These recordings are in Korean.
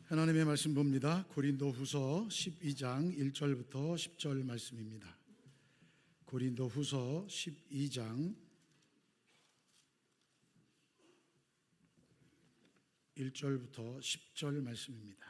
하나님의 말씀 봅니다. 고린도후서 12장 1절부터 10절 말씀입니다. 고린도후서 12장 1절부터 10절 말씀입니다.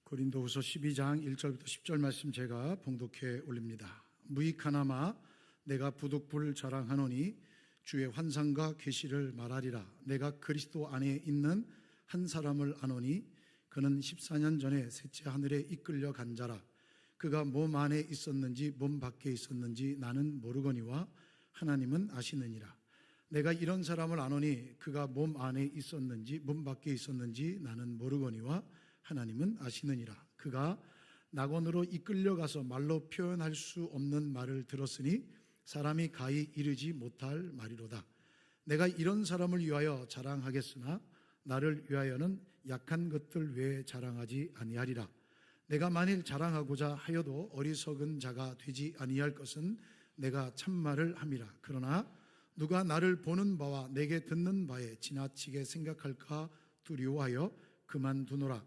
고린도후서 12장 1절부터 10절 말씀 제가 봉독해 올립니다. 무익하나마 내가 부득불 자랑하노니 주의 환상과 계시를 말하리라. 내가 그리스도 안에 있는 한 사람을 아노니 그는 14년 전에 셋째 하늘에 이끌려 간 자라. 그가 몸 안에 있었는지 몸 밖에 있었는지 나는 모르거니와 하나님은 아시느니라. 내가 이런 사람을 아노니 그가 몸 안에 있었는지 몸 밖에 있었는지 나는 모르거니와 하나님은 아시느니라. 그가 낙원으로 이끌려가서 말로 표현할 수 없는 말을 들었으니 사람이 가히 이르지 못할 말이로다. 내가 이런 사람을 위하여 자랑하겠으나 나를 위하여는 약한 것들 외에 자랑하지 아니하리라. 내가 만일 자랑하고자 하여도 어리석은 자가 되지 아니할 것은 내가 참말을 함이라. 그러나 누가 나를 보는 바와 내게 듣는 바에 지나치게 생각할까 두려워하여 그만두노라.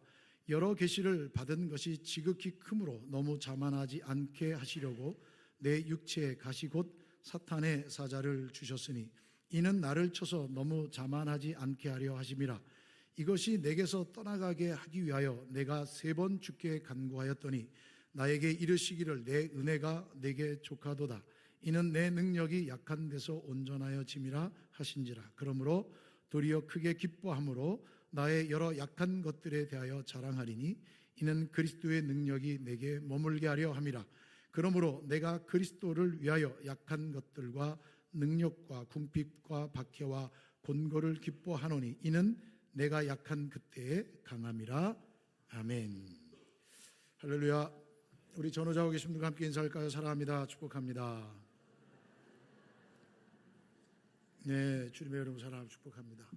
여러 계시를 받은 것이 지극히 크므로 너무 자만하지 않게 하시려고 내 육체에 가시 곧 사탄의 사자를 주셨으니 이는 나를 쳐서 너무 자만하지 않게 하려 하심이라. 이것이 내게서 떠나가게 하기 위하여 내가 3번 주께 간구하였더니 나에게 이르시기를 내 은혜가 내게 족하도다. 이는 내 능력이 약한 데서 온전하여 짐이라 하신지라. 그러므로 도리어 크게 기뻐함으로 나의 여러 약한 것들에 대하여 자랑하리니 이는 그리스도의 능력이 내게 머물게 하려 함이라. 그러므로 내가 그리스도를 위하여 약한 것들과 능력과 궁핍과 박해와 곤고를 기뻐하노니 이는 내가 약한 그때에 강함이라. 아멘. 할렐루야. 우리 전후자고 계신 분들과 함께 인사할까요? 사랑합니다. 축복합니다. 네, 주님의 여러분 사랑 축복합니다.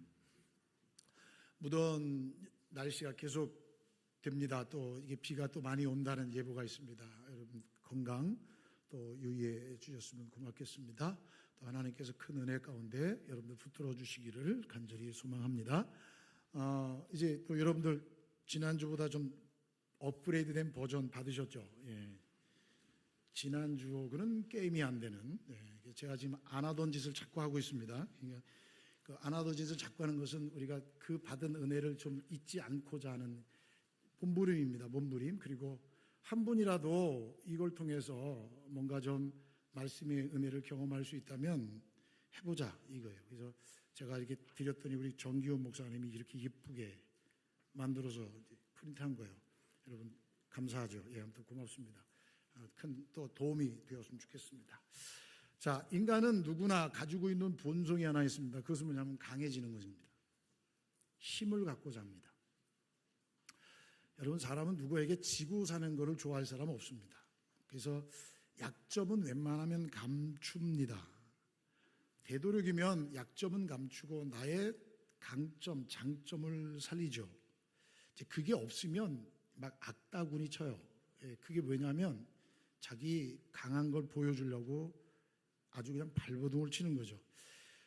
무더운 날씨가 계속 됩니다. 또 이게 비가 또 많이 온다는 예보가 있습니다. 여러분 건강 또 유의해 주셨으면 고맙겠습니다. 또 하나님께서 큰 은혜 가운데 여러분들 붙들어 주시기를 간절히 소망합니다. 이제 또 여러분들 지난주보다 좀 업그레이드된 버전 받으셨죠? 예. 지난주하고는 게임이 안 되는, 제가 지금 안 하던 짓을 자꾸 하고 있습니다. 그러니까 그 안 하던 짓을 자꾸 하는 것은 우리가 그 받은 은혜를 좀 잊지 않고자 하는 몸부림입니다. 몸부림. 그리고 한 분이라도 이걸 통해서 뭔가 좀 말씀의 은혜를 경험할 수 있다면 해보자 이거예요. 그래서 제가 이렇게 드렸더니 우리 정기훈 목사님이 이렇게 예쁘게 만들어서 프린트한 거예요. 여러분 감사하죠. 예, 아무튼 고맙습니다. 큰 또 도움이 되었으면 좋겠습니다. 자, 인간은 누구나 가지고 있는 본성이 하나 있습니다. 그것은 뭐냐면 강해지는 것입니다. 힘을 갖고자 합니다. 여러분 사람은 누구에게 지고 사는 것을 좋아할 사람은 없습니다. 그래서 약점은 웬만하면 감춥니다. 되도록이면 약점은 감추고 나의 강점, 장점을 살리죠. 이제 그게 없으면 막 악다구니 쳐요. 그게 뭐냐면 자기 강한 걸 보여주려고 아주 그냥 발버둥을 치는 거죠.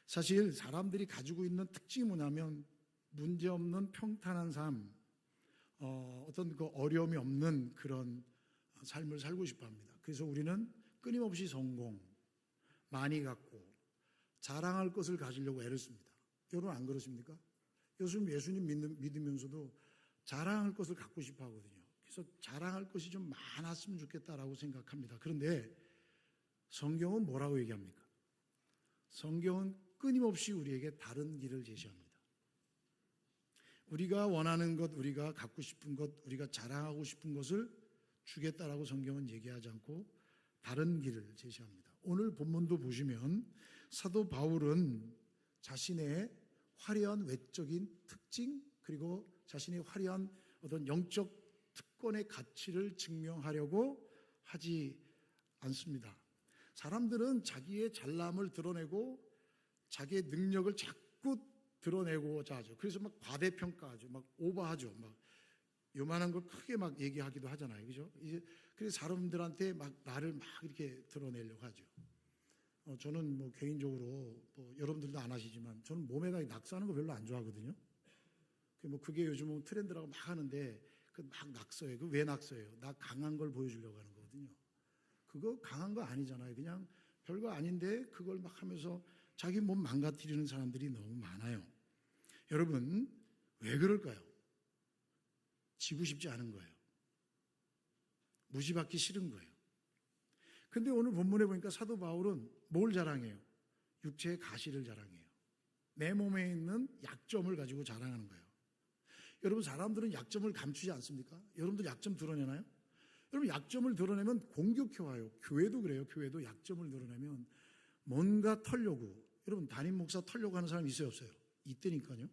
사실 사람들이 가지고 있는 특징이 뭐냐면 문제없는 평탄한 삶, 어떤 그 어려움이 없는 그런 삶을 살고 싶어 합니다. 그래서 우리는 끊임없이 성공, 많이 갖고 자랑할 것을 가지려고 애를 씁니다. 여러분 안 그러십니까? 예수님 믿으면서도 자랑할 것을 갖고 싶어 하거든요. 그래서 자랑할 것이 좀 많았으면 좋겠다라고 생각합니다. 그런데 성경은 뭐라고 얘기합니까? 성경은 끊임없이 우리에게 다른 길을 제시합니다. 우리가 원하는 것, 우리가 갖고 싶은 것, 우리가 자랑하고 싶은 것을 주겠다라고 성경은 얘기하지 않고 다른 길을 제시합니다. 오늘 본문도 보시면 사도 바울은 자신의 화려한 외적인 특징 그리고 자신의 화려한 어떤 영적 특권의 가치를 증명하려고 하지 않습니다. 사람들은 자기의 잘남을 드러내고 자기의 능력을 자꾸 드러내고자 하죠. 그래서 막 과대평가하죠. 막 오버하죠. 막 요만한 걸 크게 막 얘기하기도 하잖아요. 그죠? 그래서 사람들한테 막 나를 막 이렇게 드러내려고 하죠. 저는 뭐 개인적으로 뭐 여러분들도 안 하시지만 저는 몸에다 낙서하는 거 별로 안 좋아하거든요. 그게 요즘은 트렌드라고 막 하는데 막 낙서해요. 왜 낙서해요? 나 강한 걸 보여주려고 하는 거거든요. 그거 강한 거 아니잖아요. 그냥 별거 아닌데 그걸 막 하면서 자기 몸 망가뜨리는 사람들이 너무 많아요. 여러분, 왜 그럴까요? 지고 싶지 않은 거예요. 무시받기 싫은 거예요. 근데 오늘 본문에 보니까 사도 바울은 뭘 자랑해요? 육체의 가시를 자랑해요. 내 몸에 있는 약점을 가지고 자랑하는 거예요. 여러분, 사람들은 약점을 감추지 않습니까? 여러분들 약점 드러내나요? 여러분, 약점을 드러내면 공격해와요. 교회도 그래요. 교회도 약점을 드러내면 뭔가 털려고. 여러분, 담임 목사 털려고 하는 사람 있어요, 없어요? 있다니까요.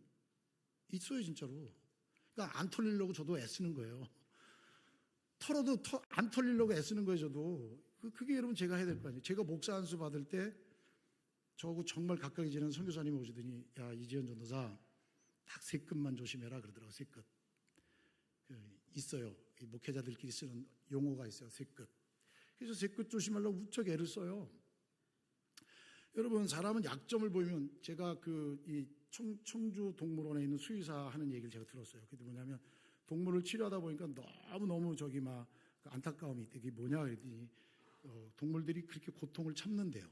있어요, 진짜로. 그러니까 안 털리려고 저도 애쓰는 거예요. 털어도 안 털리려고 애쓰는 거예요, 저도. 그게 여러분 제가 해야 될 거 아니에요. 제가 목사 안수 받을 때 저하고 정말 가까이 지내는 선교사님이 오시더니, 야, 이지현 전도사 딱 3끝만 조심해라 그러더라고요. 3끝. 있어요. 목회자들끼리 쓰는 용어가 있어요. 3끝. 그래서 3끝 조심하려고 무척 애를 써요. 여러분, 사람은 약점을 보이면, 제가 이 청주 동물원에 있는 수의사 하는 얘기를 제가 들었어요. 그게 뭐냐면, 동물을 치료하다 보니까 너무 막 안타까움이 있대. 그게 뭐냐 그랬더니 동물들이 그렇게 고통을 참는데요.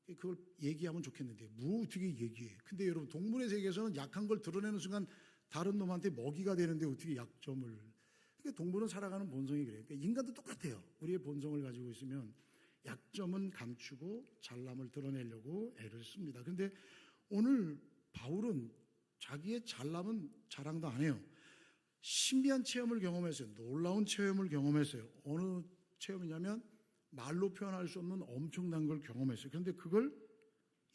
그걸 얘기하면 좋겠는데 뭐 어떻게 얘기해? 근데 여러분, 동물의 세계에서는 약한 걸 드러내는 순간 다른 놈한테 먹이가 되는데 어떻게 약점을? 그러니까 동물은 살아가는 본성이 그래요. 그러니까 인간도 똑같아요. 우리의 본성을 가지고 있으면 약점은 감추고 잘남을 드러내려고 애를 씁니다. 그런데 오늘 바울은 자기의 잘남은 자랑도 안 해요. 신비한 체험을 경험했어요. 놀라운 체험을 경험했어요. 어느 체험이냐면 말로 표현할 수 없는 엄청난 걸 경험했어요. 그런데 그걸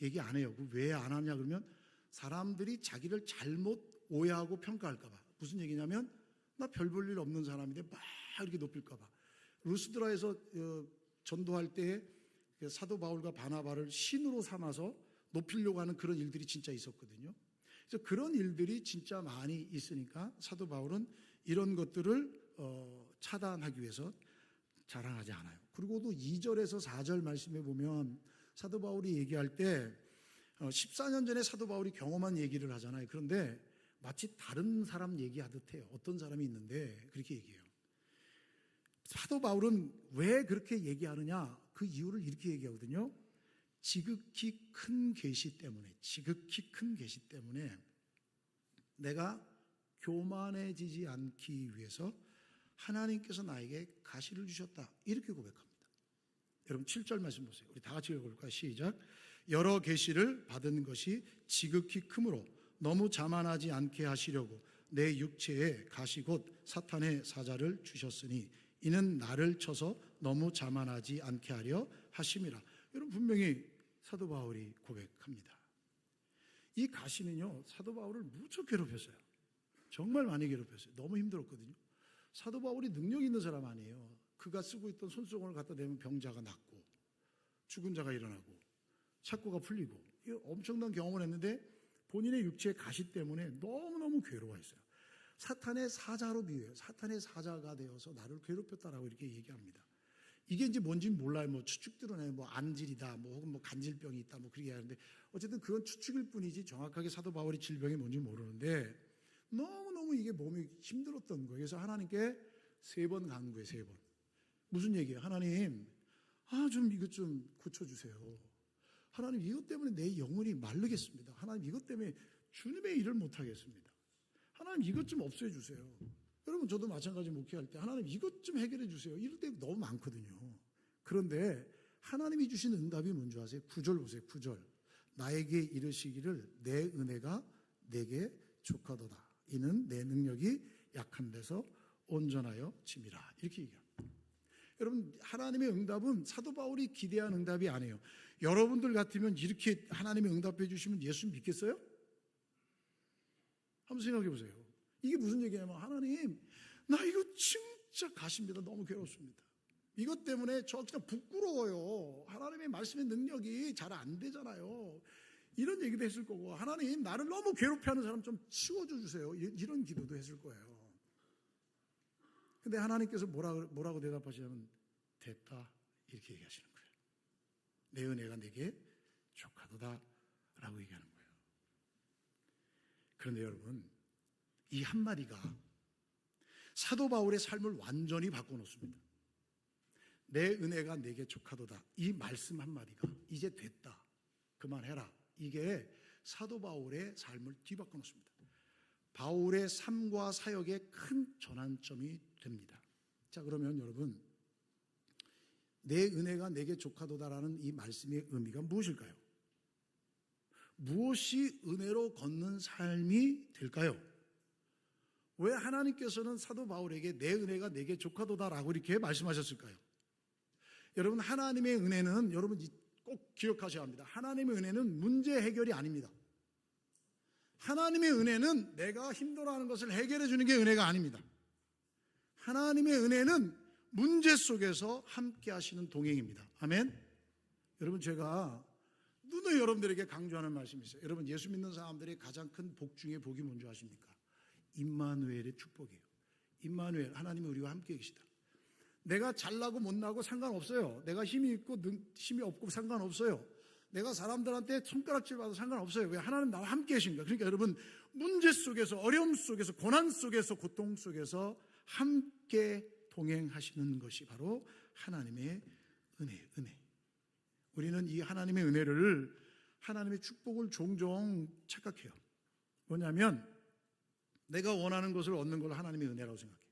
얘기 안 해요. 왜 안 하냐 그러면 사람들이 자기를 잘못 오해하고 평가할까 봐. 무슨 얘기냐면 나 별 볼 일 없는 사람인데 막 이렇게 높일까 봐. 루스드라에서 전도할 때 사도 바울과 바나바를 신으로 삼아서 높이려고 하는 그런 일들이 진짜 있었거든요. 그래서 그런 일들이 진짜 많이 있으니까 사도 바울은 이런 것들을 차단하기 위해서 자랑하지 않아요. 그리고도 2절에서 4절 말씀에 보면 사도 바울이 얘기할 때 14년 전에 사도 바울이 경험한 얘기를 하잖아요. 그런데 마치 다른 사람 얘기하듯 해요. 어떤 사람이 있는데 그렇게 얘기해요. 사도 바울은 왜 그렇게 얘기하느냐? 그 이유를 이렇게 얘기하거든요. 지극히 큰 계시 때문에, 내가 교만해지지 않기 위해서 하나님께서 나에게 가시를 주셨다. 이렇게 고백합니다. 여러분 7절 말씀 보세요. 우리 다 같이 읽어볼까요? 시작. 여러 계시를 받은 것이 지극히 크므로 너무 자만하지 않게 하시려고 내 육체에 가시 곧 사탄의 사자를 주셨으니 이는 나를 쳐서 너무 자만하지 않게 하려 하심이라. 여러분, 분명히 사도 바울이 고백합니다. 이 가시는요, 사도 바울을 무척 괴롭혔어요. 정말 많이 괴롭혔어요. 너무 힘들었거든요. 사도 바울이 능력 있는 사람 아니에요. 그가 쓰고 있던 손수건을 갖다 대면 병자가 낫고 죽은 자가 일어나고 착고가 풀리고 엄청난 경험을 했는데 본인의 육체의 가시 때문에 너무너무 괴로워했어요. 사탄의 사자로 비유해요. 사탄의 사자가 되어서 나를 괴롭혔다라고 이렇게 얘기합니다. 이게 이제 뭔지는 몰라요. 뭐 추측들은 뭐 안질이다, 뭐 혹은 뭐 간질병이 있다, 뭐 그렇게 하는데 어쨌든 그건 추측일 뿐이지 정확하게 사도 바울의 질병이 뭔지 모르는데 너무너무 이게 몸이 힘들었던 거예요. 그래서 하나님께 3번 간구해요. 3번. 무슨 얘기예요? 하나님, 좀 이것 좀 고쳐주세요. 하나님, 이것 때문에 내 영혼이 마르겠습니다. 하나님, 이것 때문에 주님의 일을 못하겠습니다. 하나님, 이것 좀 없애 주세요. 여러분, 저도 마찬가지 목회할 때 하나님 이것 좀 해결해 주세요. 이럴 때 너무 많거든요. 그런데 하나님이 주신 응답이 뭔지 아세요? 9절 보세요. 9절. 나에게 이르시기를 내 은혜가 내게 족하도다. 이는 내 능력이 약한 데서 온전하여 짐이라. 이렇게 얘기합니다. 여러분, 하나님의 응답은 사도 바울이 기대한 응답이 아니에요. 여러분들 같으면 이렇게 하나님이 응답해 주시면 예수 믿겠어요? 한번 생각해 보세요. 이게 무슨 얘기냐면 하나님, 나 이거 진짜 가십니다. 너무 괴롭습니다. 이것 때문에 저 그냥 부끄러워요. 하나님의 말씀의 능력이 잘 안 되잖아요. 이런 얘기도 했을 거고, 하나님, 나를 너무 괴롭혀하는 사람 좀 치워줘 주세요. 이런 기도도 했을 거예요. 근데 하나님께서 뭐라고 대답하시냐면 됐다, 이렇게 얘기하시는 거예요. 내 은혜가 내게 족하도다 라고 얘기하는 거예요. 그런데 여러분, 이 한마디가 사도 바울의 삶을 완전히 바꿔놓습니다. 내 은혜가 내게 족하도다, 이 말씀 한마디가 이제 됐다, 그만해라, 이게 사도 바울의 삶을 뒤바꿔 놓습니다. 바울의 삶과 사역의 큰 전환점이 됩니다. 자, 그러면 여러분, 내 은혜가 내게 족하도다라는 이 말씀의 의미가 무엇일까요? 무엇이 은혜로 걷는 삶이 될까요? 왜 하나님께서는 사도 바울에게 내 은혜가 내게 족하도다라고 이렇게 말씀하셨을까요? 여러분, 하나님의 은혜는, 여러분 꼭 기억하셔야 합니다. 하나님의 은혜는 문제 해결이 아닙니다. 하나님의 은혜는 내가 힘들어하는 것을 해결해 주는 게 은혜가 아닙니다. 하나님의 은혜는 문제 속에서 함께 하시는 동행입니다. 아멘. 여러분, 제가 누누이 여러분들에게 강조하는 말씀이 있어요. 여러분, 예수 믿는 사람들의 가장 큰 복 중에 복이 뭔지 아십니까? 임마누엘의 축복이에요. 임마누엘, 하나님이 우리와 함께 계시다. 내가 잘나고 못나고 상관없어요. 내가 힘이 있고 힘이 없고 상관없어요. 내가 사람들한테 손가락질 받아도 상관없어요. 왜? 하나님 나와 함께 계십니까? 그러니까 여러분, 문제 속에서, 어려움 속에서, 고난 속에서, 고통 속에서 함께 동행하시는 것이 바로 하나님의 은혜. 우리는 이 하나님의 은혜를, 하나님의 축복을 종종 착각해요. 뭐냐면 내가 원하는 것을 얻는 걸 하나님의 은혜라고 생각해요.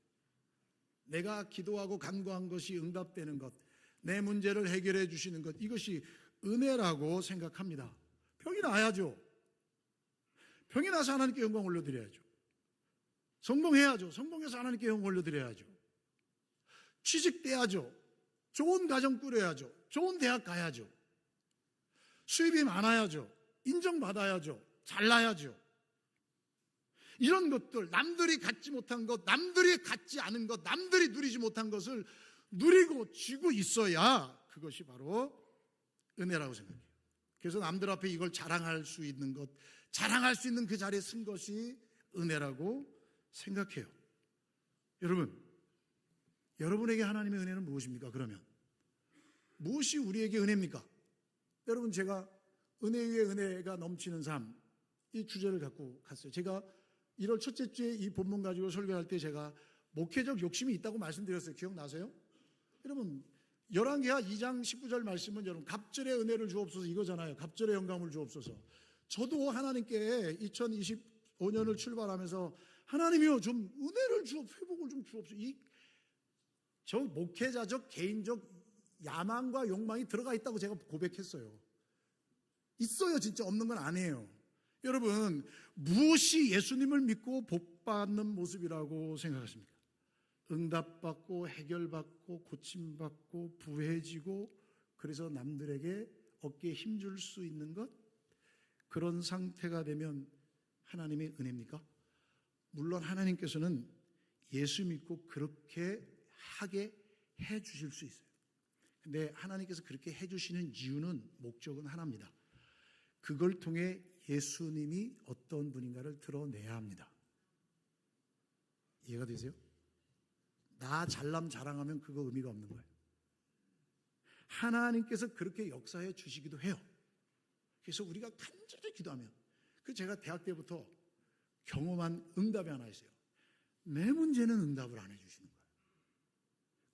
내가 기도하고 간구한 것이 응답되는 것, 내 문제를 해결해 주시는 것, 이것이 은혜라고 생각합니다. 병이 나야죠. 병이 나서 하나님께 영광 올려드려야죠. 성공해야죠. 성공해서 하나님께 영광 올려드려야죠. 취직돼야죠. 좋은 가정 꾸려야죠. 좋은 대학 가야죠. 수입이 많아야죠. 인정받아야죠. 잘나야죠. 이런 것들, 남들이 갖지 못한 것, 남들이 갖지 않은 것, 남들이 누리지 못한 것을 누리고 쥐고 있어야 그것이 바로 은혜라고 생각해요. 그래서 남들 앞에 이걸 자랑할 수 있는 것, 자랑할 수 있는 그 자리에 쓴 것이 은혜라고 생각해요. 여러분, 여러분에게 하나님의 은혜는 무엇입니까? 그러면 무엇이 우리에게 은혜입니까? 여러분, 제가 은혜 위에 은혜가 넘치는 삶, 이 주제를 갖고 갔어요. 제가 1월 첫째 주에 이 본문 가지고 설교할 때 제가 목회적 욕심이 있다고 말씀드렸어요. 기억나세요? 여러분, 열왕기하 2장 19절 말씀은 여러분, 갑절의 은혜를 주옵소서 이거잖아요. 갑절의 영감을 주옵소서. 저도 하나님께 2025년을 출발하면서 하나님이요, 좀 은혜를 회복을 좀 주옵소서. 저 목회자적 개인적 야망과 욕망이 들어가 있다고 제가 고백했어요. 있어요. 진짜 없는 건 아니에요. 여러분, 무엇이 예수님을 믿고 복받는 모습이라고 생각하십니까? 응답받고 해결받고 고침받고 부해지고, 그래서 남들에게 어깨에 힘줄 수 있는 것, 그런 상태가 되면 하나님의 은혜입니까? 물론 하나님께서는 예수 믿고 그렇게 하게 해 주실 수 있어요. 근데 하나님께서 그렇게 해 주시는 이유는, 목적은 하나입니다. 그걸 통해 예수님이 어떤 분인가를 드러내야 합니다. 이해가 되세요? 나 잘남 자랑하면 그거 의미가 없는 거예요. 하나님께서 그렇게 역사해 주시기도 해요. 그래서 우리가 간절히 기도하면, 제가 대학 때부터 경험한 응답이 하나 있어요. 내 문제는 응답을 안 해주시는 거예요.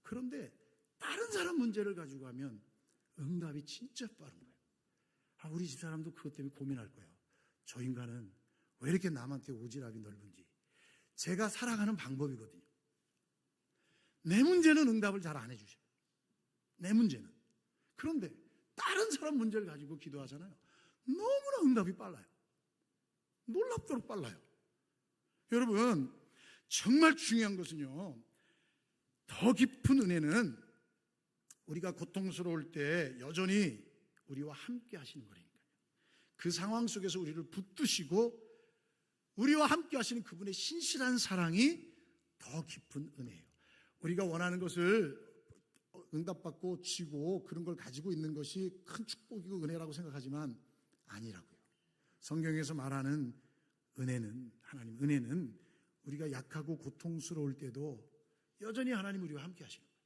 그런데 다른 사람 문제를 가지고 하면 응답이 진짜 빠른 거예요. 우리 집사람도 그것 때문에 고민할 거예요. 저 인간은 왜 이렇게 남한테 오지랖이 넓은지. 제가 살아가는 방법이거든요. 내 문제는 응답을 잘 안 해주셔요. 내 문제는. 그런데 다른 사람 문제를 가지고 기도하잖아요. 너무나 응답이 빨라요. 놀랍도록 빨라요. 여러분, 정말 중요한 것은요, 더 깊은 은혜는 우리가 고통스러울 때 여전히 우리와 함께 하시는 거라니까요. 그 상황 속에서 우리를 붙드시고 우리와 함께 하시는 그분의 신실한 사랑이 더 깊은 은혜예요. 우리가 원하는 것을 응답받고 쥐고 그런 걸 가지고 있는 것이 큰 축복이고 은혜라고 생각하지만 아니라고요. 성경에서 말하는 은혜는, 하나님 은혜는 우리가 약하고 고통스러울 때도 여전히 하나님 우리와 함께 하시는 거예요.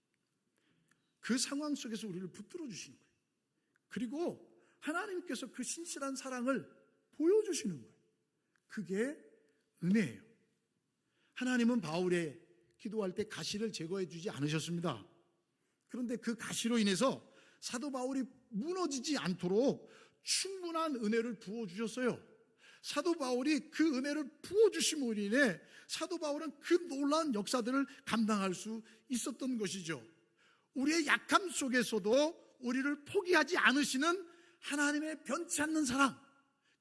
그 상황 속에서 우리를 붙들어 주시는 거예요. 그리고 하나님께서 그 신실한 사랑을 보여주시는 거예요. 그게 은혜예요. 하나님은 바울의 기도할 때 가시를 제거해 주지 않으셨습니다. 그런데 그 가시로 인해서 사도 바울이 무너지지 않도록 충분한 은혜를 부어주셨어요. 사도 바울이 그 은혜를 부어주심으로 인해 사도 바울은 그 놀라운 역사들을 감당할 수 있었던 것이죠. 우리의 약함 속에서도 우리를 포기하지 않으시는 하나님의 변치 않는 사랑,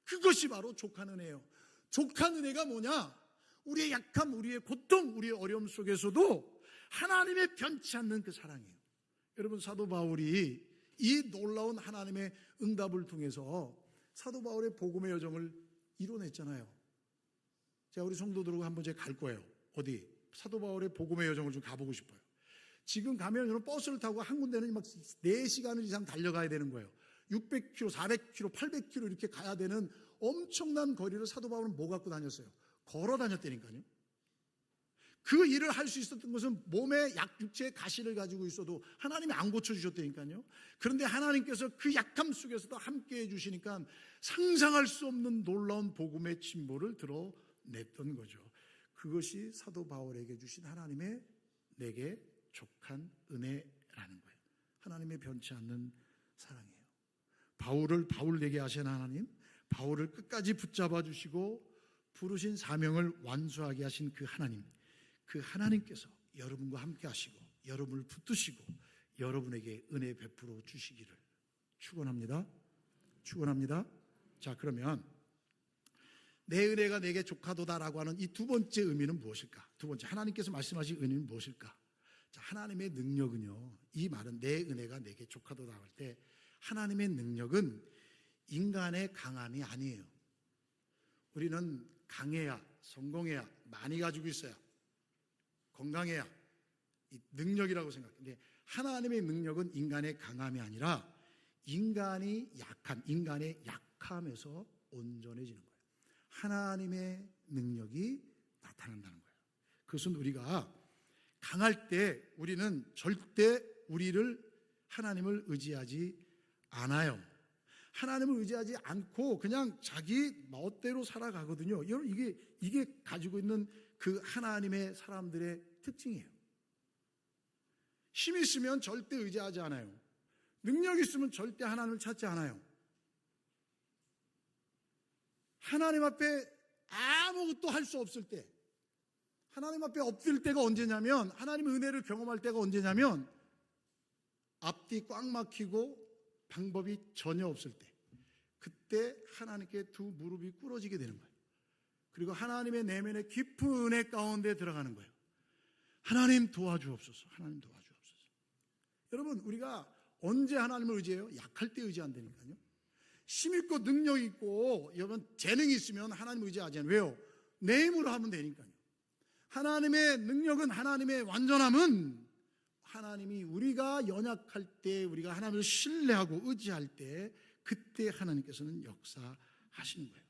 그것이 바로 족한 은혜예요. 족한 은혜가 뭐냐? 우리의 약함, 우리의 고통, 우리의 어려움 속에서도 하나님의 변치 않는 그 사랑이에요. 여러분, 사도 바울이 이 놀라운 하나님의 응답을 통해서 사도 바울의 복음의 여정을 이뤄냈잖아요. 제가 우리 성도들하고 한번 제가 갈 거예요. 어디? 사도 바울의 복음의 여정을 좀 가보고 싶어요. 지금 가면 여러분 버스를 타고 한 군데는 막 4시간을 이상 달려가야 되는 거예요. 600km, 400km, 800km 이렇게 가야 되는 엄청난 거리를 사도 바울은 뭐 갖고 다녔어요? 걸어 다녔다니까요. 그 일을 할 수 있었던 것은 몸에 육체의 가시를 가지고 있어도 하나님이 안 고쳐주셨다니까요. 그런데 하나님께서 그 약함 속에서도 함께 해주시니까 상상할 수 없는 놀라운 복음의 진보를 드러냈던 거죠. 그것이 사도 바울에게 주신 하나님의 내게 족한 은혜라는 거예요. 하나님의 변치 않는 사랑이에요. 바울을 바울 되게 하신 하나님, 바울을 끝까지 붙잡아 주시고 부르신 사명을 완수하게 하신 그 하나님, 그 하나님께서 여러분과 함께 하시고 여러분을 붙드시고 여러분에게 은혜 베풀어 주시기를 축원합니다. 축원합니다. 자, 그러면 내 은혜가 내게 족하도다라고 하는 이 두 번째 의미는 무엇일까? 두 번째, 하나님께서 말씀하신 의미는 무엇일까? 자, 하나님의 능력은요, 이 말은 내 은혜가 내게 족하도다 할 때 하나님의 능력은 인간의 강함이 아니에요. 우리는 강해야, 성공해야, 많이 가지고 있어야, 건강해야 이 능력이라고 생각하는데, 하나님의 능력은 인간의 강함이 아니라 인간이 약한, 인간의 약함에서 온전해지는 거예요. 하나님의 능력이 나타난다는 거예요. 그것은 우리가 강할 때 우리는 절대 하나님을 의지하지 않아요. 하나님을 의지하지 않고 그냥 자기 멋대로 살아가거든요. 여러분, 이게 가지고 있는 그 하나님의 사람들의 특징이에요. 힘이 있으면 절대 의지하지 않아요. 능력이 있으면 절대 하나님을 찾지 않아요. 하나님 앞에 아무것도 할 수 없을 때, 하나님 앞에 엎드릴 때가 언제냐면, 하나님의 은혜를 경험할 때가 언제냐면 앞뒤 꽉 막히고 방법이 전혀 없을 때, 그때 하나님께 두 무릎이 꿇어지게 되는 거예요. 그리고 하나님의 내면의 깊은 은혜 가운데 들어가는 거예요. 하나님 도와주옵소서. 하나님 도와주옵소서. 여러분, 우리가 언제 하나님을 의지해요? 약할 때 의지한다니까요. 힘 있고 능력 있고 여러분 재능이 있으면 하나님을 의지하지 않아요. 왜요? 내 힘으로 하면 되니까요. 하나님의 능력은, 하나님의 완전함은 하나님이 우리가 연약할 때, 우리가 하나님을 신뢰하고 의지할 때, 그때 하나님께서는 역사하시는 거예요.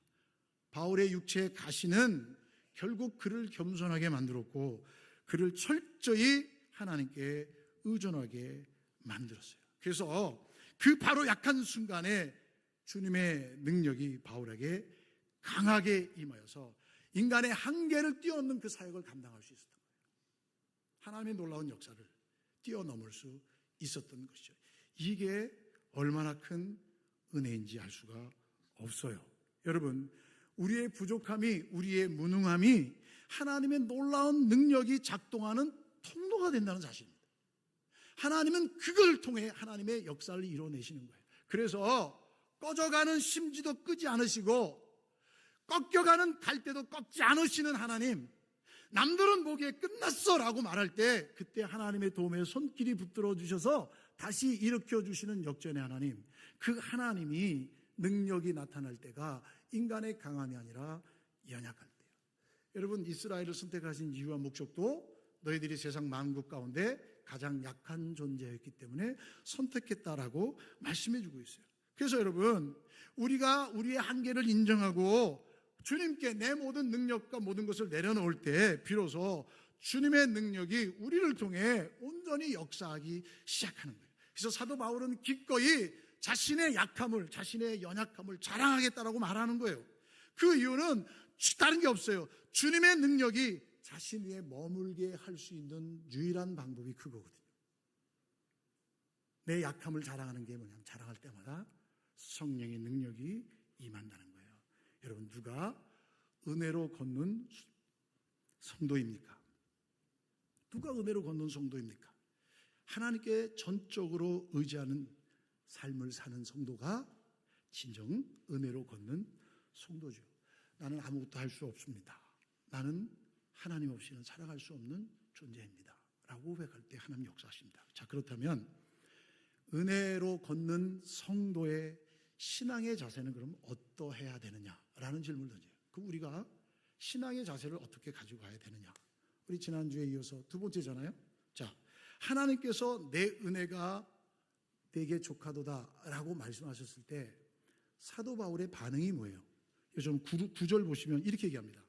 바울의 육체의 가시는 결국 그를 겸손하게 만들었고 그를 철저히 하나님께 의존하게 만들었어요. 그래서 그 바로 약한 순간에 주님의 능력이 바울에게 강하게 임하여서 인간의 한계를 뛰어넘는 그 사역을 감당할 수 있었던 거예요. 하나님의 놀라운 역사를 뛰어넘을 수 있었던 것이죠. 이게 얼마나 큰 은혜인지 알 수가 없어요. 여러분, 우리의 부족함이, 우리의 무능함이 하나님의 놀라운 능력이 작동하는 통로가 된다는 사실입니다. 하나님은 그걸 통해 하나님의 역사를 이뤄내시는 거예요. 그래서 꺼져가는 심지도 끄지 않으시고 꺾여가는 갈대도 꺾지 않으시는 하나님, 남들은 보기에 끝났어 라고 말할 때 그때 하나님의 도움에 손길이 붙들어 주셔서 다시 일으켜 주시는 역전의 하나님, 그 하나님이 능력이 나타날 때가 인간의 강함이 아니라 연약할 때예요. 여러분, 이스라엘을 선택하신 이유와 목적도 너희들이 세상 만국 가운데 가장 약한 존재였기 때문에 선택했다라고 말씀해 주고 있어요. 그래서 여러분, 우리가 우리의 한계를 인정하고 주님께 내 모든 능력과 모든 것을 내려놓을 때 비로소 주님의 능력이 우리를 통해 온전히 역사하기 시작하는 거예요. 그래서 사도 바울은 기꺼이 자신의 약함을, 자신의 연약함을 자랑하겠다라고 말하는 거예요. 그 이유는 다른 게 없어요. 주님의 능력이 자신 위에 머물게 할 수 있는 유일한 방법이 그거거든요. 내 약함을 자랑하는 게 뭐냐면, 자랑할 때마다 성령의 능력이 임한다는 거예요. 여러분, 누가 은혜로 걷는 성도입니까? 누가 은혜로 걷는 성도입니까? 하나님께 전적으로 의지하는 삶을 사는 성도가 진정 은혜로 걷는 성도죠. 나는 아무것도 할 수 없습니다. 나는 하나님 없이는 살아갈 수 없는 존재입니다. 라고 고백할 때 하나님 역사하십니다. 자, 그렇다면 은혜로 걷는 성도의 신앙의 자세는 그럼 어떠해야 되느냐라는 질문을 던져요. 그럼 우리가 신앙의 자세를 어떻게 가지고 가야 되느냐? 우리 지난주에 이어서 두 번째잖아요. 자, 하나님께서 내 은혜가 내게 족하도다라고 말씀하셨을 때 사도 바울의 반응이 뭐예요? 요즘 9절 보시면 이렇게 얘기합니다.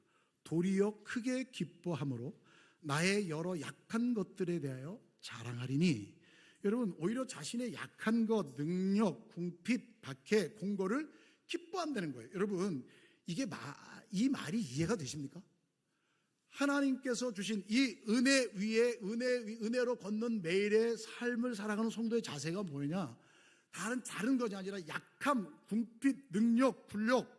도리어 크게 기뻐함으로 나의 여러 약한 것들에 대하여 자랑하리니. 여러분, 오히려 자신의 약한 것, 능력, 궁핍, 박해, 공고를 기뻐한다는 거예요. 여러분, 이 말이 이해가 되십니까? 하나님께서 주신 이 은혜 위에 은혜로 걷는 매일의 삶을 살아가는 성도의 자세가 뭐냐? 다른 것이 아니라 약함, 궁핍, 능력, 굴력,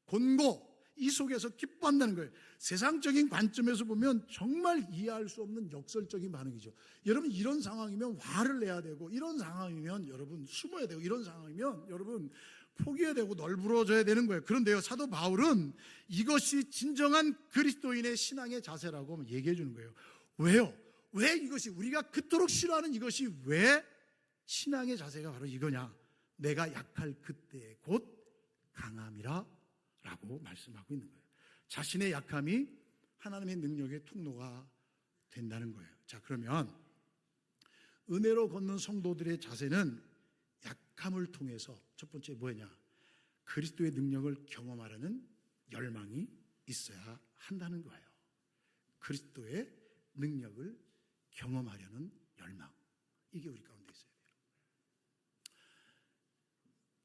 곤고, 이 속에서 기뻐한다는 거예요. 세상적인 관점에서 보면 정말 이해할 수 없는 역설적인 반응이죠. 여러분, 이런 상황이면 화를 내야 되고, 이런 상황이면 여러분 숨어야 되고, 이런 상황이면 여러분 포기해야 되고 널브러져야 되는 거예요. 그런데요, 사도 바울은 이것이 진정한 그리스도인의 신앙의 자세라고 얘기해 주는 거예요. 왜요? 왜 이것이, 우리가 그토록 싫어하는 이것이 왜 신앙의 자세가 바로 이거냐? 내가 약할 그때에 곧 강함이라 라고 말씀하고 있는 거예요. 자신의 약함이 하나님의 능력의 통로가 된다는 거예요. 자, 그러면 은혜로 걷는 성도들의 자세는 약함을 통해서 첫 번째 뭐냐? 그리스도의 능력을 경험하려는 열망이 있어야 한다는 거예요. 그리스도의 능력을 경험하려는 열망, 이게 우리 가운데 있어야 돼요.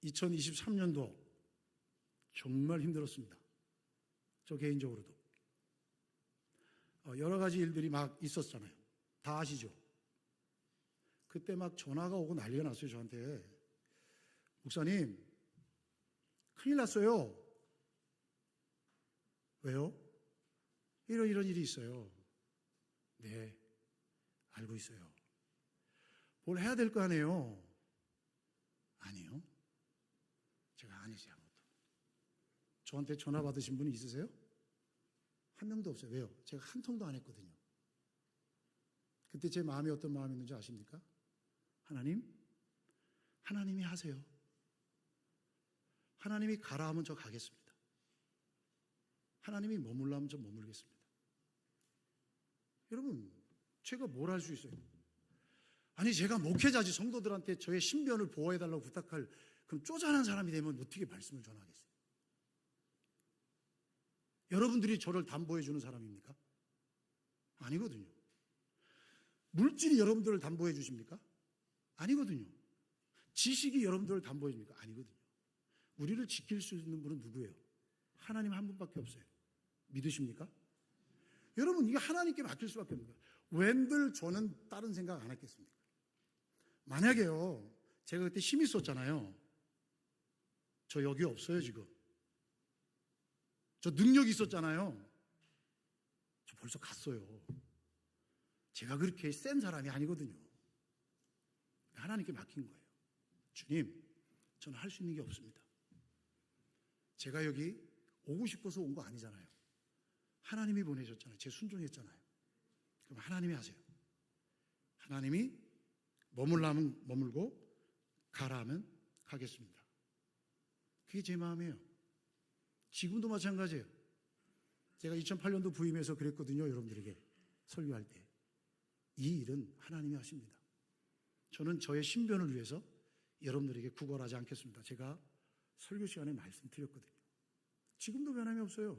2023년도 정말 힘들었습니다. 저 개인적으로도 여러 가지 일들이 막 있었잖아요. 다 아시죠? 그때 막 전화가 오고 난리가 났어요. 저한테. 목사님, 큰일 났어요. 왜요? 이런 일이 있어요. 네, 알고 있어요. 뭘 해야 될 거 아니에요? 아니요. 제가 아니지, 아무것도. 저한테 전화 받으신 분이 있으세요? 한 명도 없어요. 왜요? 제가 한 통도 안 했거든요. 그때 제 마음이 어떤 마음이었는지 아십니까? 하나님이 하세요. 하나님이 가라 하면 저 가겠습니다. 하나님이 머물라 하면 저 머물겠습니다. 여러분, 제가 뭘 할 수 있어요? 아니, 제가 목회자지 성도들한테 저의 신변을 보호해달라고 부탁할 그럼 쪼잔한 사람이 되면 어떻게 말씀을 전하겠어요? 여러분들이 저를 담보해 주는 사람입니까? 아니거든요. 물질이 여러분들을 담보해 주십니까? 아니거든요. 지식이 여러분들을 담보해 줍니까? 아니거든요. 우리를 지킬 수 있는 분은 누구예요? 하나님 한 분밖에 없어요. 믿으십니까? 여러분, 이게 하나님께 맡길 수밖에 없는 거예요. 웬들 저는 다른 생각 안 했겠습니까? 만약에요, 제가 그때 힘이 있었잖아요. 저 여기 없어요, 지금. 저 능력이 있었잖아요. 저 벌써 갔어요. 제가 그렇게 센 사람이 아니거든요. 하나님께 맡긴 거예요. 주님, 저는 할 수 있는 게 없습니다. 제가 여기 오고 싶어서 온 거 아니잖아요. 하나님이 보내셨잖아요. 제 순종했잖아요. 그럼 하나님이 하세요. 하나님이 머물라면 머물고 가라 하면 가겠습니다. 그게 제 마음이에요. 지금도 마찬가지예요. 제가 2008년도 부임해서 그랬거든요. 여러분들에게 설교할 때. 이 일은 하나님이 하십니다. 저는 저의 신변을 위해서 여러분들에게 구걸하지 않겠습니다. 제가 설교 시간에 말씀드렸거든요. 지금도 변함이 없어요.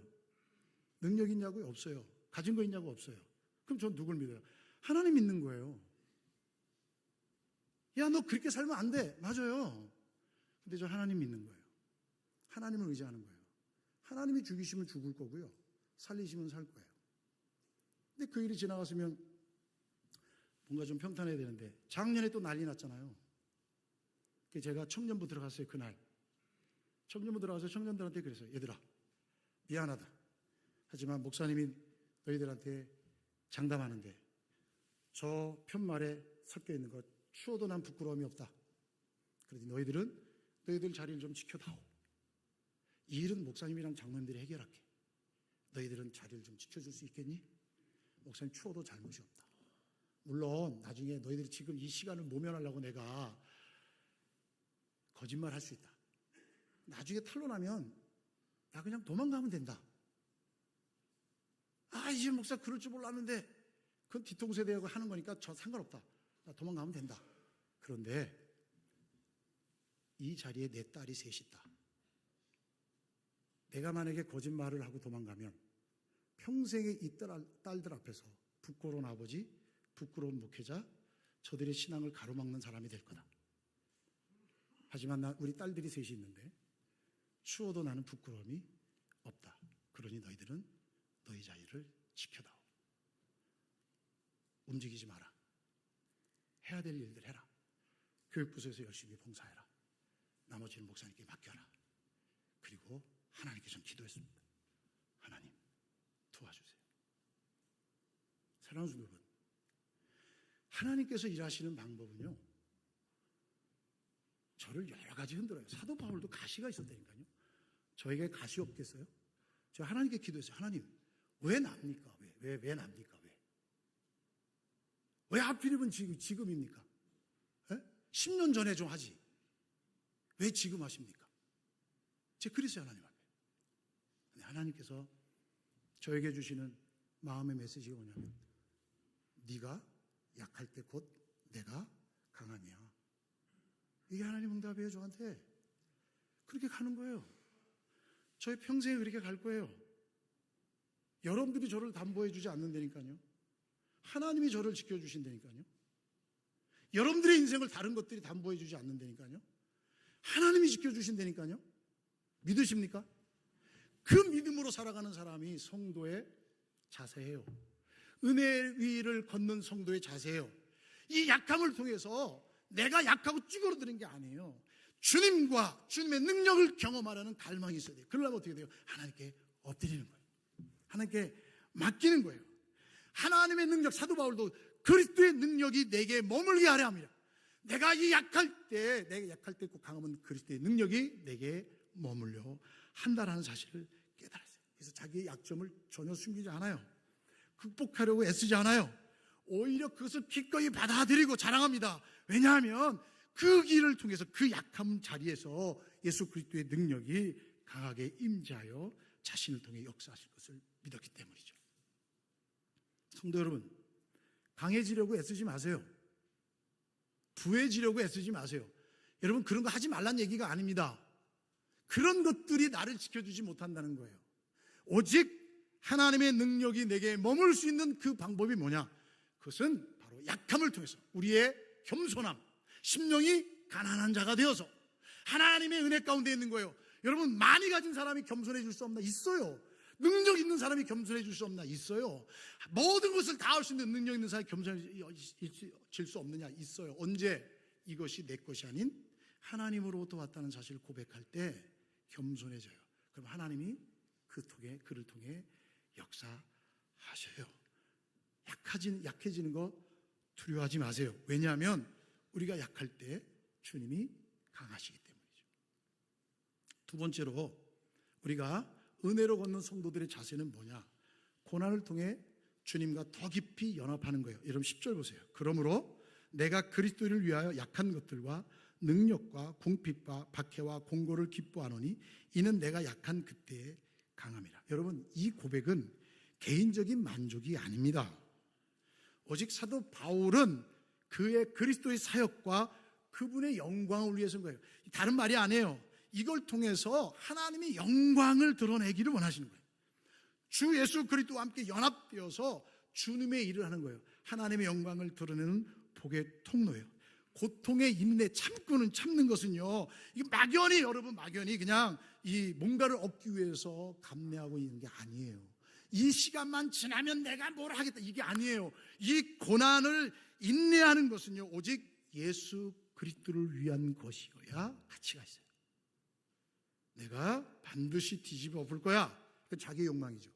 능력 있냐고요? 없어요. 가진 거 있냐고? 없어요. 그럼 전 누굴 믿어요? 하나님 믿는 거예요. 야, 너 그렇게 살면 안 돼. 맞아요. 근데 저 하나님 믿는 거예요. 하나님을 의지하는 거예요. 하나님이 죽이시면 죽을 거고요. 살리시면 살 거예요. 근데 그 일이 지나갔으면 뭔가 좀 평탄해야 되는데 작년에 또 난리 났잖아요. 제가 청년부 들어갔어요. 그날 청년부 들어가서 청년들한테 그랬어요. 얘들아, 미안하다. 하지만 목사님이 너희들한테 장담하는데 저 편말에 섞여 있는 것 추워도 난 부끄러움이 없다. 그러니 너희들 자리를 좀 지켜다오. 이 일은 목사님이랑 장로님들이 해결할게. 너희들은 자리를 좀 지켜줄 수 있겠니? 목사님 추워도 잘못이 없다. 물론 나중에 너희들이 지금 이 시간을 모면하려고 내가 거짓말 할 수 있다. 나중에 탄로나면 나 그냥 도망가면 된다. 이제 목사 그럴 줄 몰랐는데 그건 뒤통수에 하는 거니까 저 상관없다. 나 도망가면 된다. 그런데 이 자리에 내 딸이 셋이 있다. 내가 만약에 거짓말을 하고 도망가면 평생에 이 딸들 앞에서 부끄러운 아버지, 부끄러운 목회자, 저들의 신앙을 가로막는 사람이 될 거다. 하지만 우리 딸들이 셋이 있는데 추워도 나는 부끄러움이 없다. 그러니 너희들은 너희 자리를 지켜다오. 움직이지 마라. 해야 될 일들 해라. 교육부서에서 열심히 봉사해라. 나머지는 목사님께 맡겨라. 그리고 하나님께 좀 기도했습니다. 하나님 도와주세요. 사랑하는 여러분, 하나님께서 일하시는 방법은요, 저를 여러 가지 흔들어요. 사도 바울도 가시가 있었다니까요. 저에게 가시 없겠어요? 제가 하나님께 기도했어요. 하나님, 왜 납니까? 왜 납니까? 왜 하필이면 지금입니까? 10년 전에 좀 하지. 왜 지금 하십니까? 제가 그랬어요, 하나님 앞에. 근데 하나님께서 저에게 주시는 마음의 메시지가 뭐냐면, 네가 약할 때 곧 내가 강함이야. 이게 하나님 응답이에요, 저한테. 그렇게 가는 거예요. 저의 평생에 그렇게 갈 거예요. 여러분들이 저를 담보해 주지 않는다니까요. 하나님이 저를 지켜주신다니까요. 여러분들의 인생을 다른 것들이 담보해 주지 않는다니까요. 하나님이 지켜주신다니까요. 믿으십니까? 그 믿음으로 살아가는 사람이 성도의 자세예요. 은혜 위를 걷는 성도의 자세예요. 이 약함을 통해서 내가 약하고 쭈그러드는 게 아니에요. 주님과 주님의 능력을 경험하려는 갈망이 있어야 돼요. 그러려면 어떻게 돼요? 하나님께 엎드리는 거예요. 하나님께 맡기는 거예요. 하나님의 능력, 사도 바울도 그리스도의 능력이 내게 머물게 하려 합니다. 내가 약할 때 꼭 강하면 그리스도의 능력이 내게 머물려 한다라는 사실을 깨달았어요. 그래서 자기의 약점을 전혀 숨기지 않아요. 극복하려고 애쓰지 않아요. 오히려 그것을 기꺼이 받아들이고 자랑합니다. 왜냐하면 그 길을 통해서 그 약함 자리에서 예수 그리스도의 능력이 강하게 임재하여 자신을 통해 역사하실 것을 믿었기 때문이죠. 성도 여러분, 강해지려고 애쓰지 마세요. 부해지려고 애쓰지 마세요. 여러분, 그런 거 하지 말란 얘기가 아닙니다. 그런 것들이 나를 지켜주지 못한다는 거예요. 오직 하나님의 능력이 내게 머물 수 있는 그 방법이 뭐냐? 그것은 바로 약함을 통해서 우리의 겸손함, 심령이 가난한 자가 되어서 하나님의 은혜 가운데 있는 거예요. 여러분, 많이 가진 사람이 겸손해질 수 없나? 있어요. 능력 있는 사람이 겸손해질 수 없나? 있어요. 모든 것을 다 할 수 있는 능력 있는 사람이 겸손해질 수 없느냐? 있어요. 언제? 이것이 내 것이 아닌 하나님으로부터 왔다는 사실을 고백할 때 겸손해져요. 그럼 하나님이 그를 통해 역사하셔요. 약해지는 거 두려워하지 마세요. 왜냐하면 우리가 약할 때 주님이 강하시기 때문이죠. 두 번째로 우리가 은혜로 걷는 성도들의 자세는 뭐냐? 고난을 통해 주님과 더 깊이 연합하는 거예요. 여러분 10절 보세요. 그러므로 내가 그리스도를 위하여 약한 것들과 능력과 궁핍과 박해와 공고를 기뻐하노니 이는 내가 약한 그때에 강함이라. 여러분, 이 고백은 개인적인 만족이 아닙니다. 오직 사도 바울은 그의 그리스도의 사역과 그분의 영광을 위해서인 거예요. 다른 말이 아니에요. 이걸 통해서 하나님이 영광을 드러내기를 원하시는 거예요. 주 예수 그리스도와 함께 연합되어서 주님의 일을 하는 거예요. 하나님의 영광을 드러내는 복의 통로예요. 고통의 인내, 참는 것은요, 이게 막연히, 여러분, 막연히 그냥 이 뭔가를 얻기 위해서 감내하고 있는 게 아니에요. 이 시간만 지나면 내가 뭘 하겠다, 이게 아니에요. 이 고난을 인내하는 것은요, 오직 예수 그리스도를 위한 것이어야 가치가 있어요. 내가 반드시 뒤집어 엎을 거야, 그건 자기의 욕망이죠.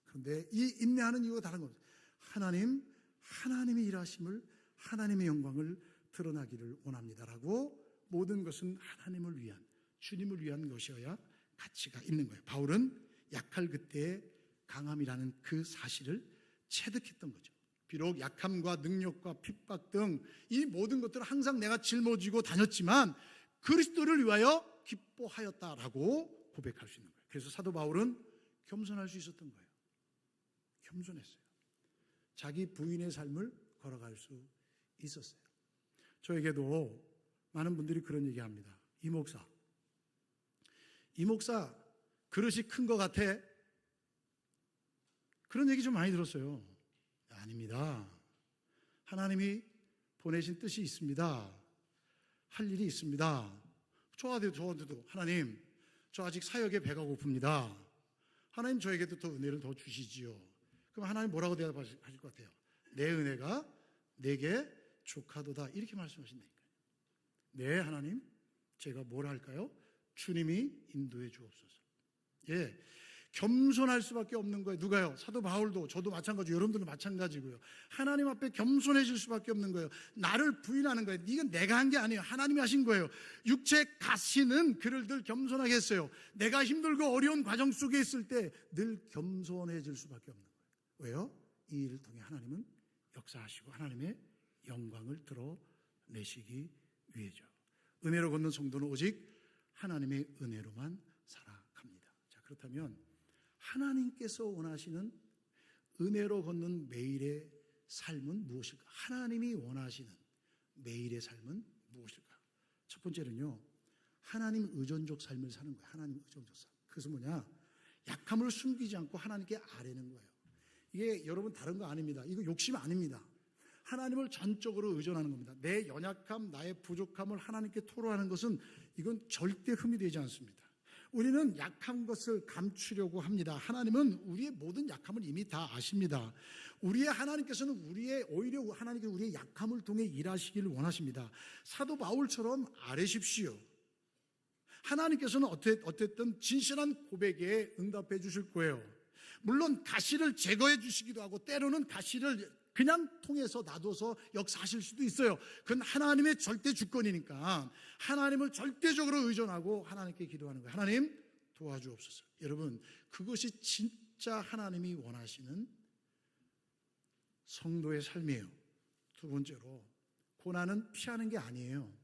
그런데 이 인내하는 이유가 다른 겁니다. 하나님의 일하심을, 하나님의 영광을 드러나기를 원합니다라고, 모든 것은 하나님을 위한, 주님을 위한 것이어야 가치가 있는 거예요. 바울은 약할 그때의 강함이라는 그 사실을 체득했던 거죠. 비록 약함과 능력과 핍박 등 이 모든 것들을 항상 내가 짊어지고 다녔지만 그리스도를 위하여 기뻐하였다라고 고백할 수 있는 거예요. 그래서 사도 바울은 겸손할 수 있었던 거예요. 겸손했어요. 자기 부인의 삶을 걸어갈 수 있었어요. 저에게도 많은 분들이 그런 얘기합니다. 이 목사 그릇이 큰 것 같아. 그런 얘기 좀 많이 들었어요. 아닙니다. 하나님이 보내신 뜻이 있습니다. 할 일이 있습니다. 저한테도 하나님, 저 아직 사역에 배가 고픕니다. 하나님 저에게도 더 은혜를 더 주시지요. 그럼 하나님 뭐라고 대답하실 것 같아요? 내 은혜가 내게 족하도다, 이렇게 말씀하신다니까요. 네, 하나님, 제가 뭘 할까요? 주님이 인도해 주옵소서. 예, 겸손할 수밖에 없는 거예요. 누가요? 사도 바울도, 저도 마찬가지고 여러분들도 마찬가지고요. 하나님 앞에 겸손해질 수밖에 없는 거예요. 나를 부인하는 거예요. 이건 내가 한 게 아니에요. 하나님이 하신 거예요. 육체 가시는 그를 늘 겸손하게 했어요. 내가 힘들고 어려운 과정 속에 있을 때 늘 겸손해질 수밖에 없는 거예요. 왜요? 이 일을 통해 하나님은 역사하시고 하나님의 영광을 드러내시기 위해죠. 은혜로 걷는 성도는 오직 하나님의 은혜로만 살아갑니다. 자, 그렇다면 하나님께서 원하시는 은혜로 걷는 매일의 삶은 무엇일까? 하나님이 원하시는 매일의 삶은 무엇일까? 첫 번째는요, 하나님 의존적 삶을 사는 거예요. 하나님 의존적 삶. 그것은 뭐냐? 약함을 숨기지 않고 하나님께 아뢰는 거예요. 이게 여러분 다른 거 아닙니다. 이거 욕심 아닙니다. 하나님을 전적으로 의존하는 겁니다. 내 연약함, 나의 부족함을 하나님께 토로하는 것은 이건 절대 흠이 되지 않습니다. 우리는 약한 것을 감추려고 합니다. 하나님은 우리의 모든 약함을 이미 다 아십니다. 하나님께서는 오히려 하나님께서 우리의 약함을 통해 일하시기를 원하십니다. 사도 바울처럼 아뢰십시오. 하나님께서는 어쨌든 진실한 고백에 응답해 주실 거예요. 물론 가시를 제거해 주시기도 하고, 때로는 가시를 그냥 통해서 놔둬서 역사하실 수도 있어요. 그건 하나님의 절대 주권이니까 하나님을 절대적으로 의존하고 하나님께 기도하는 거예요. 하나님 도와주옵소서. 여러분, 그것이 진짜 하나님이 원하시는 성도의 삶이에요. 두 번째로, 고난은 피하는 게 아니에요.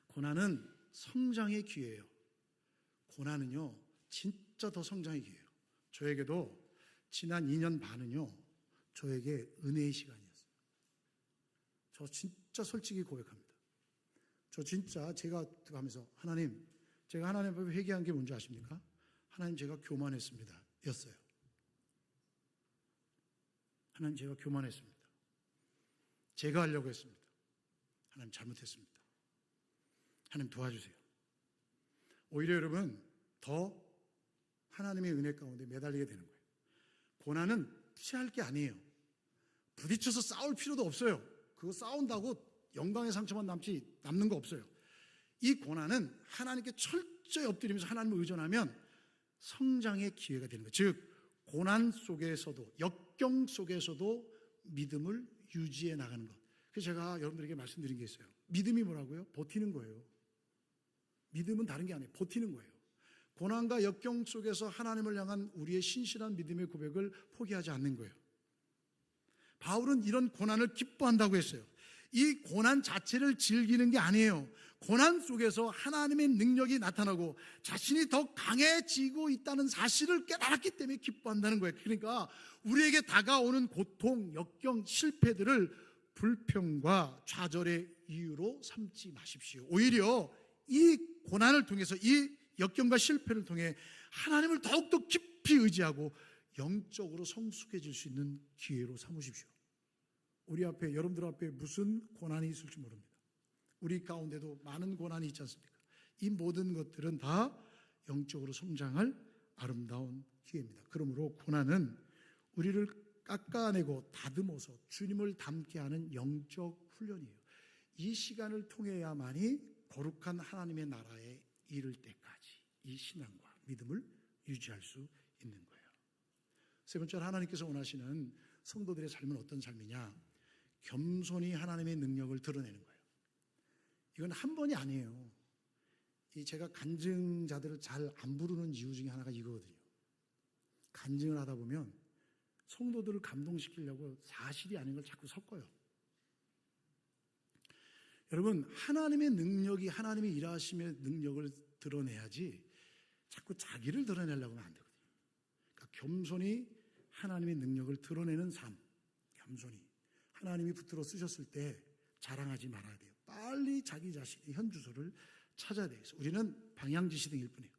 고난은 성장의 기회예요. 고난은요, 진짜 더 성장의 기회예요. 저에게도 지난 2년 반은요, 저에게 은혜의 시간이었어요. 저 진짜 솔직히 고백합니다. 저 진짜 제가 가면서 제가 하나님 앞에 회개한 게 뭔지 아십니까? 하나님, 제가 교만했습니다. 였어요. 하나님, 제가 교만했습니다. 제가 하려고 했습니다. 하나님, 잘못했습니다. 하나님 도와주세요. 오히려 여러분, 더 하나님의 은혜 가운데 매달리게 되는 거예요. 고난은 피할 게 아니에요. 부딪혀서 싸울 필요도 없어요. 그거 싸운다고 영광의 상처만 남는 거 없어요. 이 고난은 하나님께 철저히 엎드리면서 하나님을 의존하면 성장의 기회가 되는 거예요. 즉, 고난 속에서도, 역경 속에서도 믿음을 유지해 나가는 것. 그래서 제가 여러분들에게 말씀드린 게 있어요. 믿음이 뭐라고요? 버티는 거예요. 믿음은 다른 게 아니에요. 버티는 거예요. 고난과 역경 속에서 하나님을 향한 우리의 신실한 믿음의 고백을 포기하지 않는 거예요. 바울은 이런 고난을 기뻐한다고 했어요. 이 고난 자체를 즐기는 게 아니에요. 고난 속에서 하나님의 능력이 나타나고 자신이 더 강해지고 있다는 사실을 깨달았기 때문에 기뻐한다는 거예요. 그러니까 우리에게 다가오는 고통, 역경, 실패들을 불평과 좌절의 이유로 삼지 마십시오. 오히려 이 고난을 통해서, 이 역경과 실패를 통해 하나님을 더욱더 깊이 의지하고 영적으로 성숙해질 수 있는 기회로 삼으십시오. 우리 앞에, 여러분들 앞에 무슨 고난이 있을지 모릅니다. 우리 가운데도 많은 고난이 있지 않습니까? 이 모든 것들은 다 영적으로 성장할 아름다운 기회입니다. 그러므로 고난은 우리를 깎아내고 다듬어서 주님을 닮게 하는 영적 훈련이에요. 이 시간을 통해야만이 거룩한 하나님의 나라에 이를 때까지 이 신앙과 믿음을 유지할 수 있는 거예요. 세 번째로 하나님께서 원하시는 성도들의 삶은 어떤 삶이냐? 겸손히 하나님의 능력을 드러내는 거예요. 이건 한 번이 아니에요. 제가 간증자들을 잘 안 부르는 이유 중에 하나가 이거거든요. 간증을 하다 보면 성도들을 감동시키려고 사실이 아닌 걸 자꾸 섞어요. 여러분, 하나님의 능력이, 하나님의 일하심의 능력을 드러내야지 자꾸 자기를 드러내려고 하면 안 되거든요. 그러니까 겸손히 하나님의 능력을 드러내는 삶, 겸손히 하나님이 붙들어 쓰셨을 때 자랑하지 말아야 돼요. 빨리 자기 자신의 현주소를 찾아야 돼요. 우리는 방향지시등일 뿐이에요.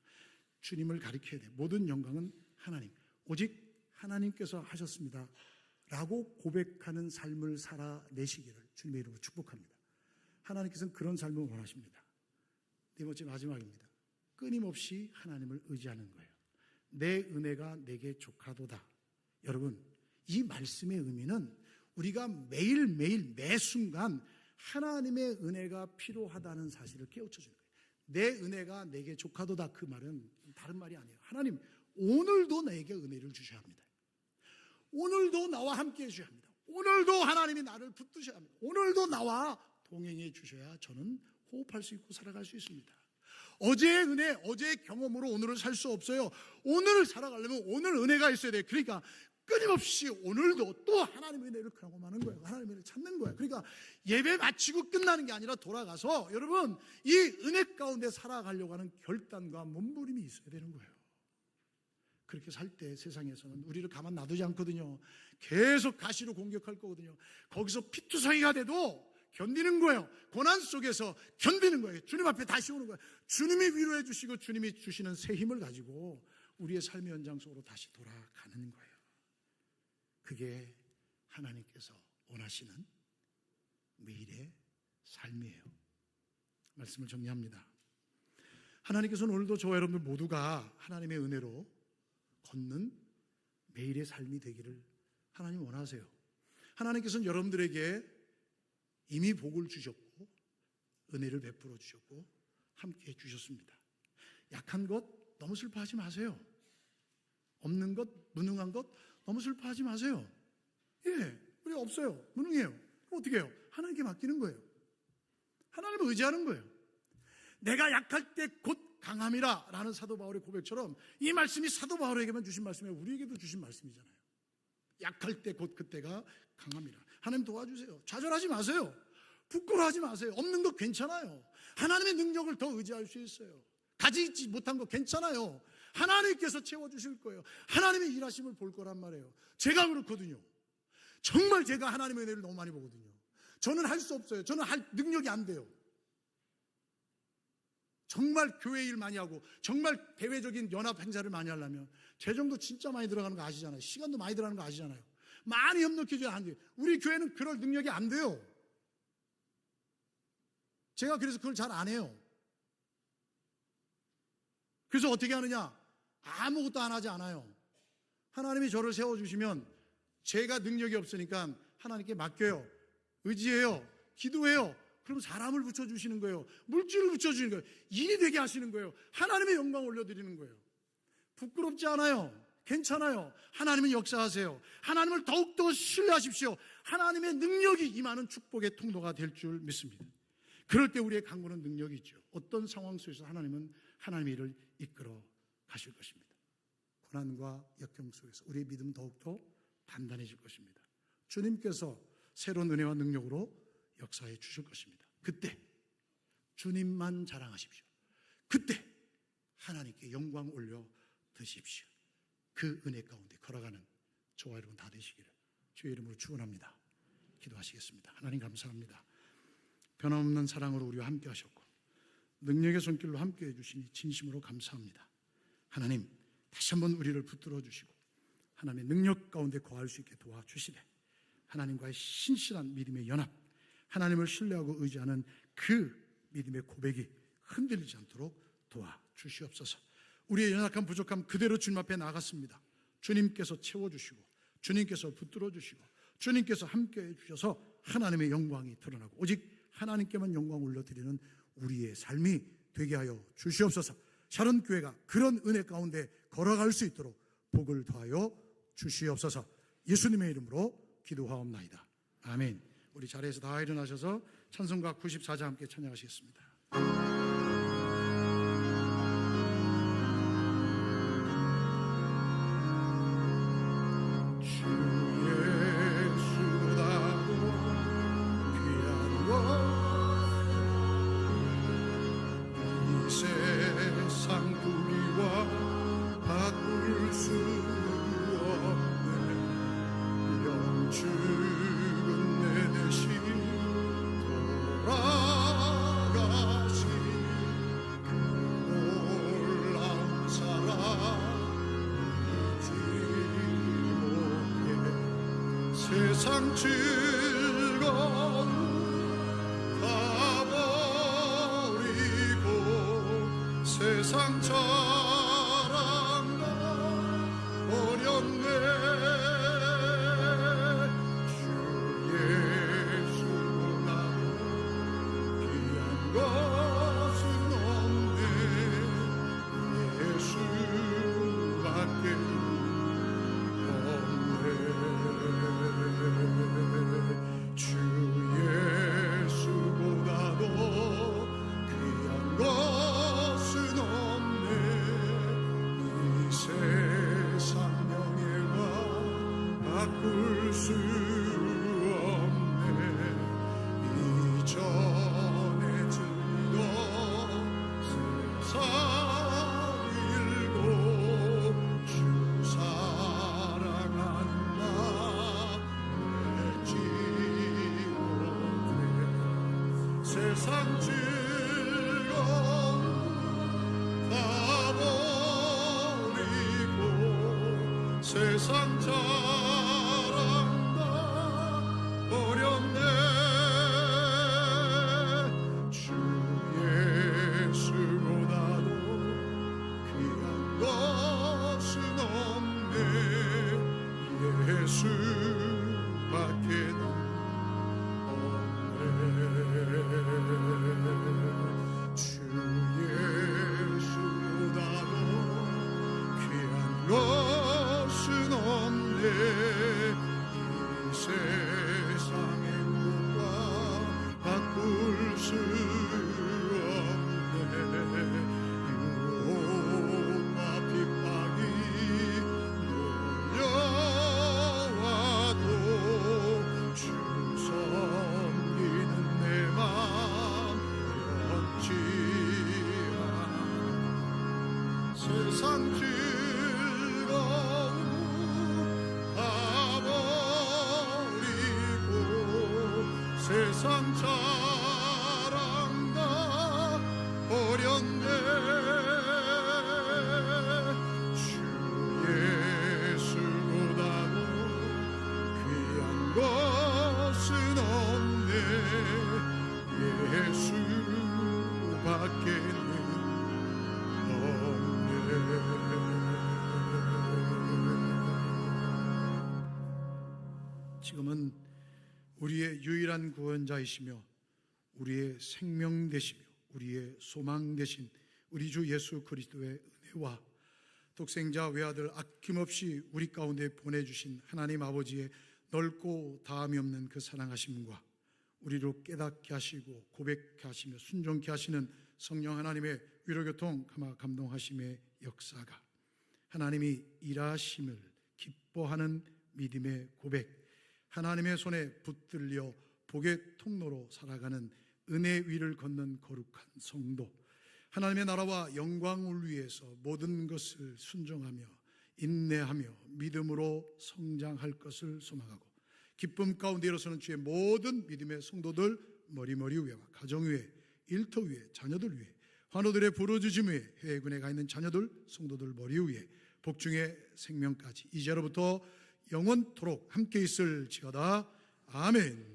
주님을 가리켜야 돼요. 모든 영광은 하나님, 오직 하나님께서 하셨습니다 라고 고백하는 삶을 살아내시기를 주님의 이름으로 축복합니다. 하나님께서는 그런 삶을 원하십니다. 네 번째, 마지막입니다. 끊임없이 하나님을 의지하는 거예요. 내 은혜가 내게 족하도다. 여러분, 이 말씀의 의미는 우리가 매일매일 매 순간 하나님의 은혜가 필요하다는 사실을 깨우쳐 주는 거예요. 내 은혜가 내게 족하도다. 그 말은 다른 말이 아니에요. 하나님, 오늘도 내게 은혜를 주셔야 합니다. 오늘도 나와 함께 해주셔야 합니다. 오늘도 하나님이 나를 붙드셔야 합니다. 오늘도 나와 동행해 주셔야 저는 호흡할 수 있고 살아갈 수 있습니다. 어제의 은혜, 어제의 경험으로 오늘을 살 수 없어요. 오늘을 살아가려면 오늘 은혜가 있어야 돼요. 그러니까 끊임없이 오늘도 또 하나님의 은혜를 경험하는 거예요. 하나님의 은혜를 찾는 거예요. 그러니까 예배 마치고 끝나는 게 아니라 돌아가서 여러분 이 은혜 가운데 살아가려고 하는 결단과 몸부림이 있어야 되는 거예요. 그렇게 살 때 세상에서는 우리를 가만 놔두지 않거든요. 계속 가시로 공격할 거거든요. 거기서 피투성이가 돼도 견디는 거예요. 고난 속에서 견디는 거예요. 주님 앞에 다시 오는 거예요. 주님이 위로해 주시고 주님이 주시는 새 힘을 가지고 우리의 삶의 연장 속으로 다시 돌아가는 거예요. 그게 하나님께서 원하시는 매일의 삶이에요. 말씀을 정리합니다. 하나님께서는 오늘도 저와 여러분들 모두가 하나님의 은혜로 걷는 매일의 삶이 되기를 하나님 원하세요. 하나님께서는 여러분들에게 이미 복을 주셨고 은혜를 베풀어 주셨고 함께 주셨습니다. 약한 것 너무 슬퍼하지 마세요. 없는 것, 무능한 것 너무 슬퍼하지 마세요. 예, 우리 없어요. 무능해요. 어떻게 해요? 하나님께 맡기는 거예요. 하나님을 의지하는 거예요. 내가 약할 때 곧 강함이라 라는 사도 바울의 고백처럼 이 말씀이 사도 바울에게만 주신 말씀이에요. 우리에게도 주신 말씀이잖아요. 약할 때 곧 그때가 강함이라. 하나님 도와주세요. 좌절하지 마세요. 부끄러워하지 마세요. 없는 거 괜찮아요. 하나님의 능력을 더 의지할 수 있어요. 가지지 못한 거 괜찮아요. 하나님께서 채워주실 거예요. 하나님의 일하심을 볼 거란 말이에요. 제가 그렇거든요. 정말 제가 하나님의 은혜를 너무 많이 보거든요. 저는 할 수 없어요. 저는 할 능력이 안 돼요. 정말 교회 일 많이 하고 정말 대외적인 연합 행사를 많이 하려면 재정도 진짜 많이 들어가는 거 아시잖아요. 시간도 많이 들어가는 거 아시잖아요. 많이 협력해줘야 안 돼요. 우리 교회는 그럴 능력이 안 돼요. 제가 그래서 그걸 잘 안 해요. 그래서 어떻게 하느냐? 아무것도 안 하지 않아요. 하나님이 저를 세워주시면 제가 능력이 없으니까 하나님께 맡겨요. 의지해요. 기도해요. 그럼 사람을 붙여주시는 거예요. 물질을 붙여주시는 거예요. 일이 되게 하시는 거예요. 하나님의 영광 올려드리는 거예요. 부끄럽지 않아요. 괜찮아요. 하나님은 역사하세요. 하나님을 더욱더 신뢰하십시오. 하나님의 능력이 임하는 축복의 통로가 될 줄 믿습니다. 그럴 때 우리의 간구는 능력이 있죠. 어떤 상황 속에서 하나님은 하나님의 일을 이끌어 가실 것입니다. 고난과 역경 속에서 우리의 믿음 더욱더 단단해질 것입니다. 주님께서 새로운 은혜와 능력으로 역사해 주실 것입니다. 그때 주님만 자랑하십시오. 그때 하나님께 영광 올려 드십시오. 그 은혜 가운데 걸어가는 저와 여러분 다 되시기를 주의 이름으로 축원합니다. 기도하시겠습니다. 하나님 감사합니다. 변함없는 사랑으로 우리와 함께 하셨고 능력의 손길로 함께 해주시니 진심으로 감사합니다. 하나님 다시 한번 우리를 붙들어 주시고 하나님의 능력 가운데 거할 수 있게 도와주시되 하나님과의 신실한 믿음의 연합, 하나님을 신뢰하고 의지하는 그 믿음의 고백이 흔들리지 않도록 도와주시옵소서. 우리의 연약함, 부족함 그대로 주님 앞에 나갔습니다. 주님께서 채워주시고, 주님께서 붙들어 주시고, 주님께서 함께해 주셔서 하나님의 영광이 드러나고 오직 하나님께만 영광 올려드리는 우리의 삶이 되게 하여 주시옵소서. 샤론교회가 그런 은혜 가운데 걸어갈 수 있도록 복을 더하여 주시옵소서. 예수님의 이름으로 기도하옵나이다. 아멘. 우리 자리에서 다 일어나셔서 찬송가 94장 함께 찬양하시겠습니다. 세상 즐거움 다 버리고 세상 자랑과 버렸네. 주 예수 나로 귀한 것은 없네. 예수밖에 주 예수보다도 귀한 것은 없네. 이 세상 명예와 바꿀 수 없네. 이전에 즐기던 세상 일고 주 사랑하는 나 세상 즐거움 다 버리고 세상 자랑 다 버렸네. 주 예수보다도 귀한 것은 없네. 예수밖에는 주 예수보다도 귀한 것은 없네. 이 세상의 것과 바꿀 수 없네. 유혹과 핍박이 몰려와도 주 섬기는 내 맘 변치 않아. 세상 즐거움 다 버리고 세상 자랑 다 버렸네. 주 예수보다도 귀한 것은 없네. 예수밖에는 없네. 지금은 우리의 유일한 구원자이시며 우리의 생명 되시며 우리의 소망 되신 우리 주 예수 그리스도의 은혜와 독생자 외아들 아낌없이 우리 가운데 보내주신 하나님 아버지의 넓고 다함이 없는 그 사랑하심과 우리로 깨닫게 하시고 고백케 하시며 순종케 하시는 성령 하나님의 위로교통 감동하심의 역사가 하나님이 일하심을 기뻐하는 믿음의 고백, 하나님의 손에 붙들려 복의 통로로 살아가는 은혜 위를 걷는 거룩한 성도, 하나님의 나라와 영광을 위해서 모든 것을 순종하며 인내하며 믿음으로 성장할 것을 소망하고 기쁨 가운데 일어서는 주의 모든 믿음의 성도들 머리머리 위에와 가정 위에 일터 위에 자녀들 위에 환우들의 부르짖음 위에 해군에 가 있는 자녀들 성도들 머리 위에 복중의 생명까지 이제로부터 영원토록 함께 있을지어다. 아멘.